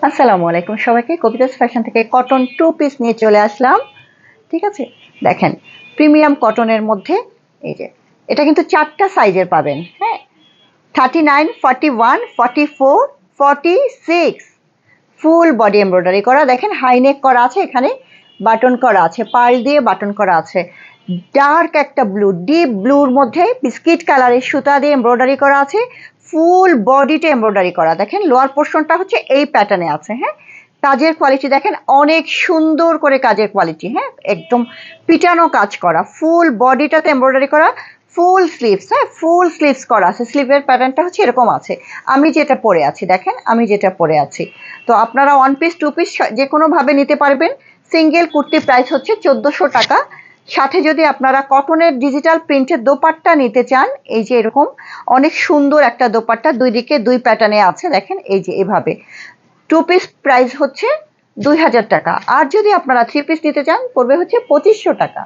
আসসালামু আলাইকুম সবাইকে। কবিতাস ফ্যাশন থেকে কটন টু পিস নিয়ে চলে আসলাম। ঠিক আছে, দেখেন প্রিমিয়াম কটনের মধ্যে এই যে এটা কিন্তু চারটা সাইজের পাবেন। হ্যাঁ, 39, 41, 44, 46, ফুল বডি এমব্রয়ডারি করা। দেখেন হাইনেক করা আছে, এখানে বাটন করা আছে, পার্ল দিয়ে বাটন করা আছে। ডার্ক একটা ব্লু, ডিপ ব্লুর মধ্যে বিস্কিট কালারের সুতা দিয়ে এমব্রয়ডারি করা আছে। ফুল বডিতে এমব্রয়ডারি করা। দেখেন লোয়ার পোর্শনটা হচ্ছে এই প্যাটার্নে আছে। হ্যাঁ, কাজের কোয়ালিটি দেখেন অনেক সুন্দর করে কাজের কোয়ালিটি। হ্যাঁ, একদম পিটানো কাজ করা, ফুল বডিটাতে এমব্রয়ডারি করা। ফুল স্লিভস, হ্যাঁ ফুল স্লিভস করা আছে। স্লিভের প্যাটার্নটা হচ্ছে এরকম আছে। আমি যেটা পরে আছি, দেখেন আমি যেটা পরে আছি। তো আপনারা ওয়ান পিস টু পিস যে কোনোভাবে নিতে পারবেন। সিঙ্গেল কুর্তি প্রাইস হচ্ছে 1400 টাকা। সাথে যদি আপনারা কটনের ডিজিটাল প্রিন্টের দোপাট্টা নিতে চান, এই যে এরকম অনেক সুন্দর একটা দোপাট্টা, দুই দিকে দুই প্যাটার্নে আছে। দেখেন এই যে এভাবে টু পিস প্রাইস হচ্ছে 2000 টাকা। আর যদি আপনারা থ্রি পিস নিতে চান পড়বে হচ্ছে 2500 টাকা।